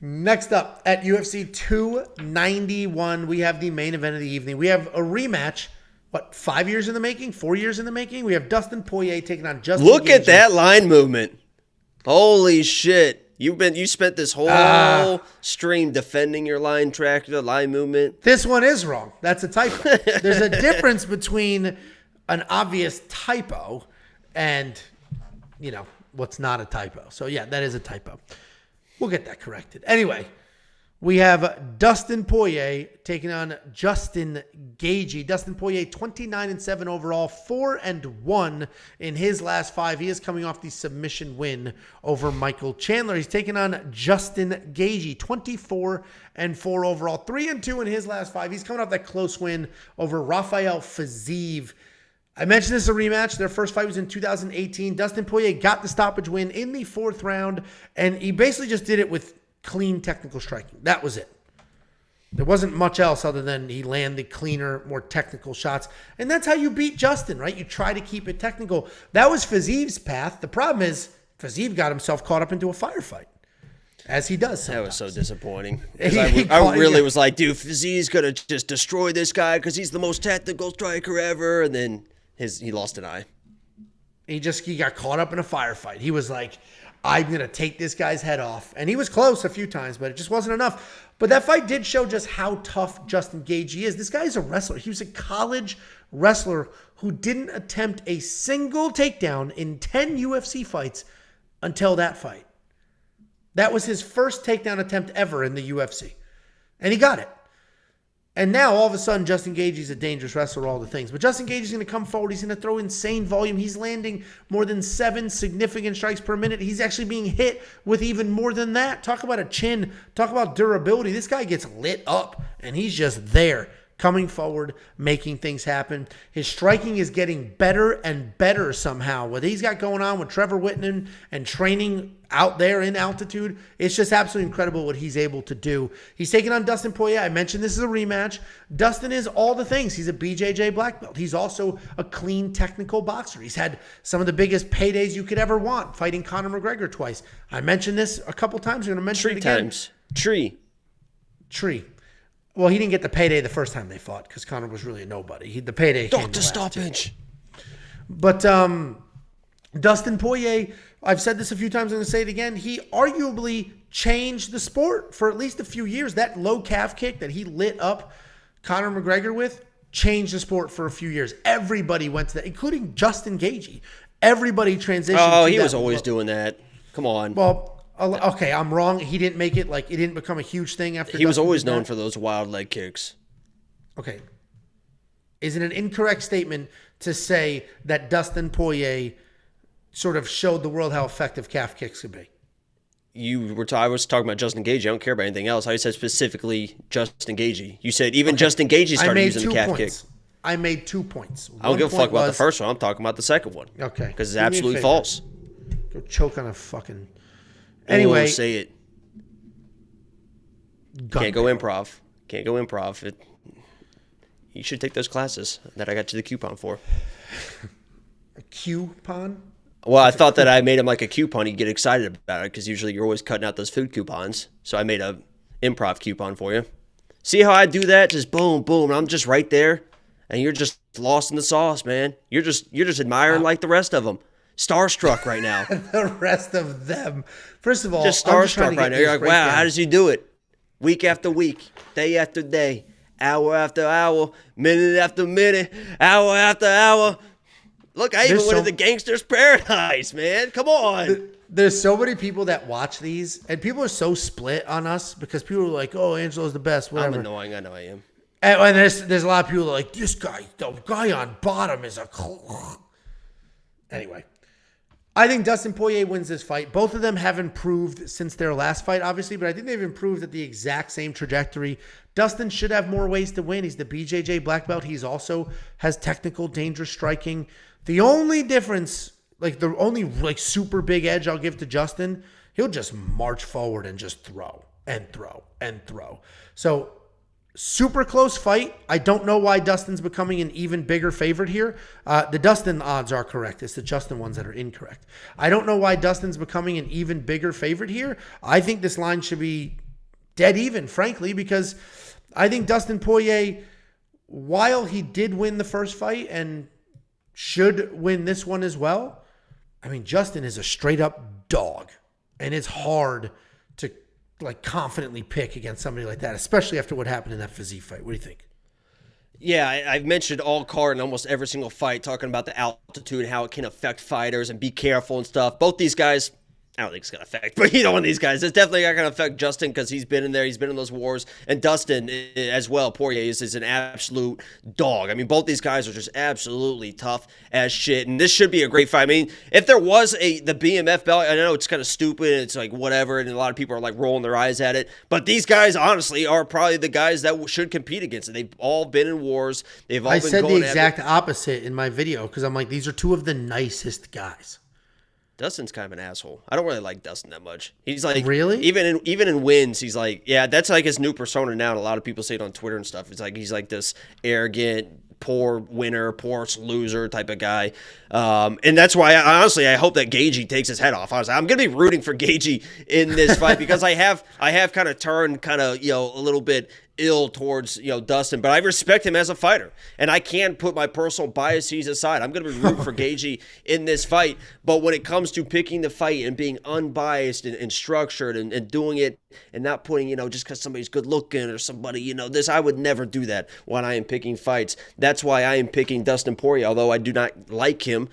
Next up at UFC 291, we have the main event of the evening. We have a rematch. What, 5 years in the making? 4 years in the making? We have Dustin Poirier taking on Justin Look Gaethje. at that line movement. Holy shit. You spent this whole stream defending your line track, the line movement. This one is wrong. That's a typo. There's a difference between an obvious typo and, what's not a typo. So, yeah, that is a typo. We'll get that corrected. Anyway, we have Dustin Poirier taking on Justin Gaethje. Dustin Poirier, 29-7 overall, 4-1 in his last 5. He is coming off the submission win over Michael Chandler. He's taking on Justin Gaethje, 24-4 overall, 3-2 in his last 5. He's coming off that close win over Rafael Fiziev. I mentioned this is a rematch. Their first fight was in 2018. Dustin Poirier got the stoppage win in the 4th round, and he basically just did it with clean technical striking. That was it. There wasn't much else other than he landed cleaner, more technical shots. And that's how you beat Justin, right? You try to keep it technical. That was Fiziev's path. The problem is Fiziev got himself caught up into a firefight, as he does sometimes. That was so disappointing. I really was like, dude, Fiziev's going to just destroy this guy because he's the most technical striker ever. And then he lost an eye. He got caught up in a firefight. He was like, I'm going to take this guy's head off. And he was close a few times, but it just wasn't enough. But that fight did show just how tough Justin Gaethje is. This guy is a wrestler. He was a college wrestler who didn't attempt a single takedown in 10 UFC fights until that fight. That was his first takedown attempt ever in the UFC. And he got it. And now, all of a sudden, Justin Gaethje is a dangerous wrestler, all the things. But Justin Gaethje is going to come forward. He's going to throw insane volume. He's landing more than 7 significant strikes per minute. He's actually being hit with even more than that. Talk about a chin. Talk about durability. This guy gets lit up, and he's just there, coming forward, making things happen. His striking is getting better and better somehow. What he's got going on with Trevor Whitman and training out there in altitude, it's just absolutely incredible what he's able to do. He's taking on Dustin Poirier. I mentioned this is a rematch. Dustin is all the things. He's a BJJ black belt. He's also a clean technical boxer. He's had some of the biggest paydays you could ever want, fighting Conor McGregor twice. I mentioned this a couple times. I'm going to mention it again. Tree. Well, he didn't get the payday the first time they fought because Conor was really a nobody. The payday came Doctor stoppage. But Dustin Poirier, I've said this a few times, I'm going to say it again. He arguably changed the sport for at least a few years. That low calf kick that he lit up Conor McGregor with changed the sport for a few years. Everybody went to that, including Justin Gaethje. Everybody transitioned. Oh, he was always doing that. Come on. Well, okay, I'm wrong. He didn't make it, it didn't become a huge thing after he was always known for those wild leg kicks. Okay. Is it an incorrect statement to say that Dustin Poirier sort of showed the world how effective calf kicks could be? I was talking about Justin Gaethje. I don't care about anything else. I said specifically Justin Gaethje. You said even Justin Gaethje started using the calf kick. I made 2 points. I don't give a fuck about the first one. I'm talking about the second one. Okay. Because it's absolutely false. Go choke on a fucking... Anyway. Say it. Can't go improv. You should take those classes that I got you the coupon for. A coupon? Well, I thought that I made him like a coupon. He'd get excited about it because usually you're always cutting out those food coupons. So I made a improv coupon for you. See how I do that? Just boom, boom. And I'm just right there. And you're just lost in the sauce, man. You're just admiring like the rest of them. Starstruck right now. The rest of them. First of all, just starstruck right now. You're like, wow, how does he do it? Week after week, day after day, hour after hour, minute after minute, hour after hour. Look, I even went to the Gangster's Paradise, man. Come on. There's so many people that watch these, and people are so split on us because people are like, oh, Angelo's the best, whatever. I'm annoying. I know I am. And there's a lot of people that are like, this guy, the guy on bottom is a... Anyway. I think Dustin Poirier wins this fight. Both of them have improved since their last fight, obviously, but I think they've improved at the exact same trajectory. Dustin should have more ways to win. He's the BJJ black belt. He's also has technical, dangerous striking. The only difference, the only super big edge I'll give to Justin, he'll just march forward and just throw and throw and throw. So super close fight. I don't know why Dustin's becoming an even bigger favorite here. The Dustin odds are correct. It's the Justin ones that are incorrect. I don't know why Dustin's becoming an even bigger favorite here. I think this line should be dead even, frankly, because I think Dustin Poirier, while he did win the first fight and should win this one as well, I mean, Justin is a straight up dog, and it's hard to like confidently pick against somebody like that, especially after what happened in that physique fight. What do you think? Yeah, I've mentioned all card in almost every single fight, talking about the altitude and how it can affect fighters and be careful and stuff. Both these guys, I don't think it's going to affect, but one of these guys, it's definitely not going to affect Justin because he's been in there. He's been in those wars. And Dustin as well, Poirier is an absolute dog. I mean, both these guys are just absolutely tough as shit. And this should be a great fight. I mean, if there was the BMF belt, I know it's kind of stupid. It's like whatever. And a lot of people are like rolling their eyes at it. But these guys, honestly, are probably the guys that should compete against it. They've all been in wars. They've all I been said going the exact opposite in my video because I'm like, these are two of the nicest guys. Dustin's kind of an asshole. I don't really like Dustin that much. He's like, really, even in wins, he's like, yeah, that's like his new persona now. And a lot of people say it on Twitter and stuff. It's like he's like this arrogant, poor winner, poor loser type of guy. And that's why, honestly, I hope that Gaethje takes his head off. Honestly, I'm gonna be rooting for Gaethje in this fight because I have kind of turned a little bit ill towards Dustin, but I respect him as a fighter, and I can't put my personal biases aside. I'm going to be rooting for Gaethje in this fight, but when it comes to picking the fight and being unbiased and structured and doing it and not putting just because somebody's good looking or somebody this, I would never do that when I am picking fights. That's why I am picking Dustin Poirier, although I do not like him.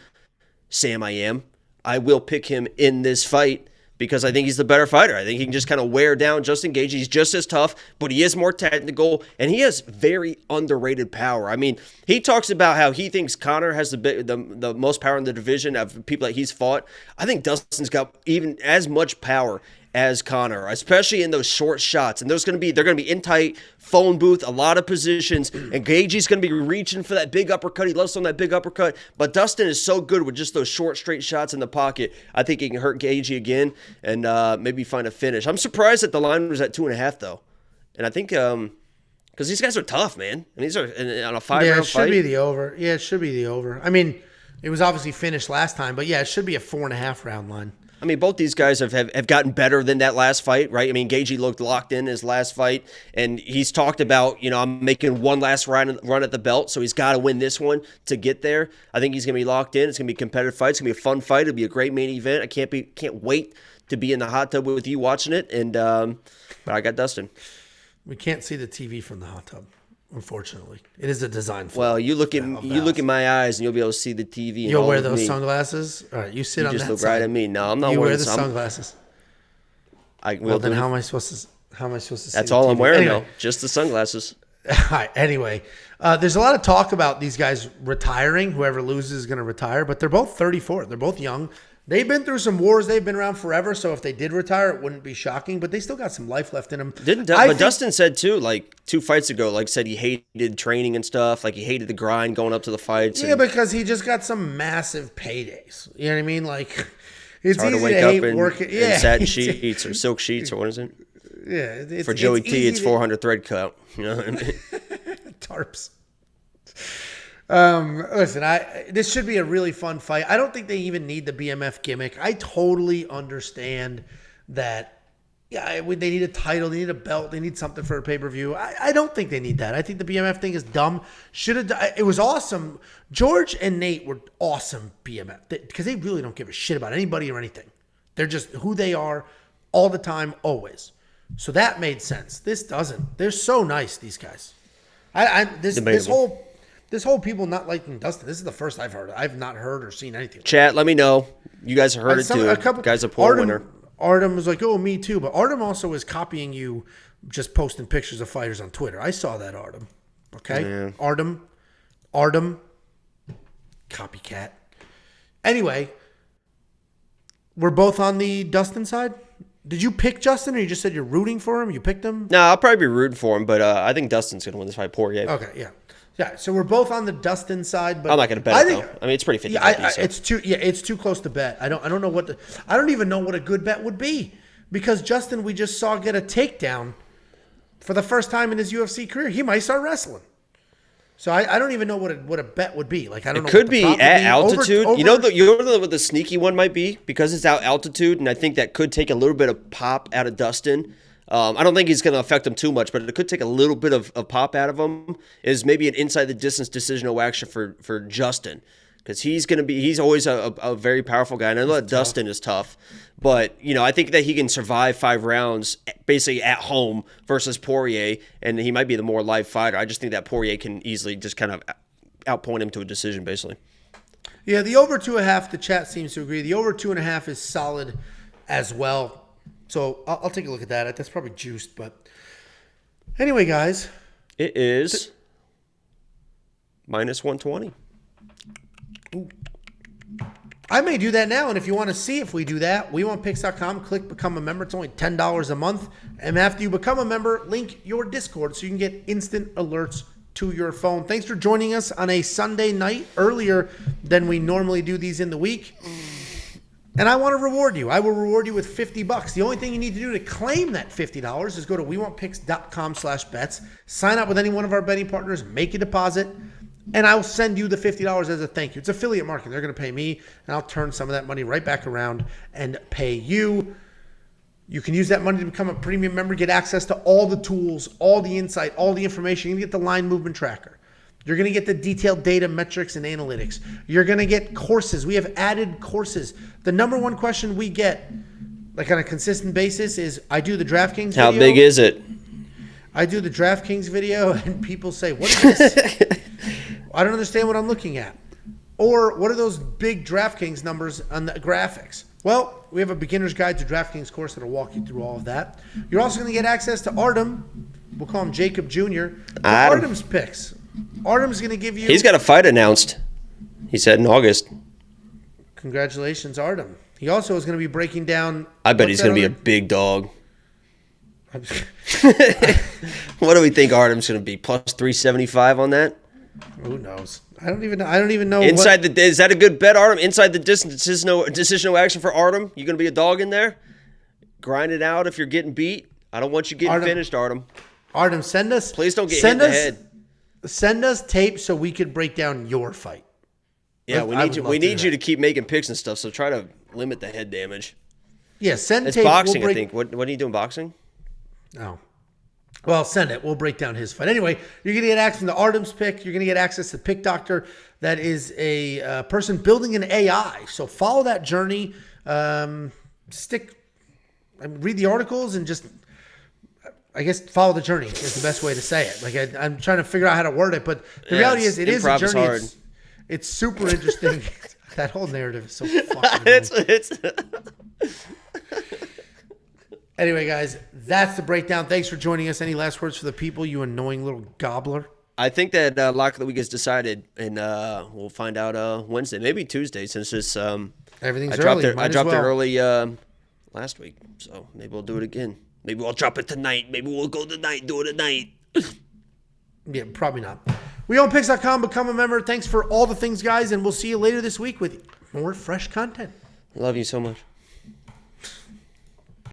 Sam, I will pick him in this fight because I think he's the better fighter. I think he can just kind of wear down Justin Gaethje. He's just as tough, but he is more technical, and he has very underrated power. I mean, he talks about how he thinks Conor has the most power in the division of people that he's fought. I think Dustin's got even as much power as Conor, especially in those short shots. And they're going to be in tight, phone booth, a lot of positions, and Gaethje's going to be reaching for that big uppercut. He loves on that big uppercut, but Dustin is so good with just those short, straight shots in the pocket. I think he can hurt Gaethje again and maybe find a finish. I'm surprised that the line was at 2.5 though, and I think because these guys are tough, man, and these are on a 5-round fight. Yeah, it should be the over. Yeah, it should be the over. I mean, it was obviously finished last time, but yeah, it should be a 4.5 round line. I mean, both these guys have gotten better than that last fight, right? I mean, Gaethje looked locked in his last fight, and he's talked about, I'm making one last run at the belt, so he's got to win this one to get there. I think he's going to be locked in. It's going to be a competitive fight. It's going to be a fun fight. It'll be a great main event. I can't wait to be in the hot tub with you watching it, and but I got Dustin. We can't see the TV from the hot tub. Unfortunately, it is a design flaw. Well, you look in my eyes, and you'll be able to see the TV. And you'll wear those sunglasses. All right, you sit on that side. You just look right at me. No, I'm not you wearing wear the sunglasses. Well, then how am I supposed to? See That's all I'm wearing, anyway. though. Just the sunglasses. All right. Anyway, there's a lot of talk about these guys retiring. Whoever loses is going to retire, but they're both 34. They're both young. They've been through some wars. They've been around forever. So if they did retire, it wouldn't be shocking. But they still got some life left in them. But Dustin said too, like 2 fights ago, said he hated training and stuff. Like he hated the grind going up to the fights. Yeah, because he just got some massive paydays. You know what I mean? Like it's hard easy to wake hate up working. in satin sheets or silk sheets or what is it? Yeah, for Joey T, it's 400 thread count. You know what I mean? Tarps. Listen, this should be a really fun fight. I don't think they even need the BMF gimmick. I totally understand that. Yeah, they need a title, they need a belt, they need something for a pay-per-view. I don't think they need that. I think the BMF thing is dumb. It was awesome. George and Nate were awesome BMF because they really don't give a shit about anybody or anything. They're just who they are all the time, always. So that made sense. This doesn't. They're so nice, these guys. This whole people not liking Dustin, this is the first I've heard. I've not heard or seen anything. Chat, let me know. You guys have heard it too. Guy's a poor winner. Artem was like, oh, me too. But Artem also is copying you, just posting pictures of fighters on Twitter. I saw that, Artem. Okay? Yeah. Artem, copycat. Anyway, we're both on the Dustin side. Did you pick Justin, or you just said you're rooting for him? You picked him? No, I'll probably be rooting for him, but I think Dustin's going to win this fight. Poirier. Okay, yeah. Yeah, so we're both on the Dustin side, but I'm not going to bet it, though. I mean, it's pretty 50-50. Yeah, it's too close to bet. I don't know I don't even know what a good bet would be, because Justin, we just saw get a takedown for the first time in his UFC career. He might start wrestling. So I don't even know what a bet would be. Like I don't know. It could be at altitude. You know what the sneaky one might be, because it's out altitude, and I think that could take a little bit of pop out of Dustin. I don't think he's going to affect him too much, but it could take a little bit of pop out of him. Is maybe an inside the distance decisional action for Justin, because he's always a very powerful guy. And I know that Dustin is tough, but I think that he can survive 5 rounds basically at home versus Poirier, and he might be the more live fighter. I just think that Poirier can easily just kind of outpoint him to a decision, basically. Yeah, the over 2.5. The chat seems to agree. The over 2.5 is solid as well. So I'll take a look at that. That's probably juiced, but anyway, guys, it is minus 120. Ooh. I may do that now, and if you want to see if we do that, WeWantPicks.com, click Become a Member. It's only $10 a month, and after you become a member, link your Discord so you can get instant alerts to your phone. Thanks for joining us on a Sunday night, earlier than we normally do these in the week. And I want to reward you. I will reward you with $50. The only thing you need to do to claim that $50 is go to WeWantPicks.com/bets, sign up with any one of our betting partners, make a deposit, and I will send you the $50 as a thank you. It's affiliate marketing. They're going to pay me, and I'll turn some of that money right back around and pay you. You can use that money to become a premium member, get access to all the tools, all the insight, all the information. You can get the line movement tracker. You're going to get the detailed data, metrics, and analytics. You're going to get courses. We have added courses. The number one question we get, like on a consistent basis, is I do the DraftKings video. How big is it? I do the DraftKings video, and people say, what is this? I don't understand what I'm looking at. Or what are those big DraftKings numbers on the graphics? Well, we have a beginner's guide to DraftKings course that will walk you through all of that. You're also going to get access to Artem. We'll call him Jacob Jr. Artem's picks. Artem's going to give you... He's got a fight announced. He said in August. Congratulations, Artem. He also is going to be breaking down... I bet he's going to be a big dog. What do we think Artem's going to be? Plus 375 on that? Who knows? I don't even know. Is that a good bet, Artem? Inside the distance, decisional action for Artem? You going to be a dog in there? Grind it out if you're getting beat. I don't want you getting finished, Artem. Artem, send us... Please don't get hit in the head. Send us tape so we could break down your fight. Yeah, we need you to keep making picks and stuff, so try to limit the head damage. Yeah, send it's tape. It's boxing, I think. What are you doing, boxing? Oh. Well, send it. We'll break down his fight. Anyway, you're going to get access to Artem's pick. You're going to get access to Pick Doctor. That is a person building an AI. So follow that journey. Read the articles and just... I guess follow the journey is the best way to say it. Like I'm trying to figure out how to word it, but the reality is it is a journey. It's super interesting. That whole narrative is so fucking Anyway, guys, that's the breakdown. Thanks for joining us. Any last words for the people, you annoying little gobbler? I think that lock of the week is decided, and we'll find out Wednesday, maybe Tuesday, since it's everything's early. I dropped it early last week, so maybe we'll do it again. Maybe we'll drop it tonight. Maybe we'll go tonight, do it tonight. Yeah, probably not. WeOwnPicks.com, become a member. Thanks for all the things, guys, and we'll see you later this week with more fresh content. Love you so much.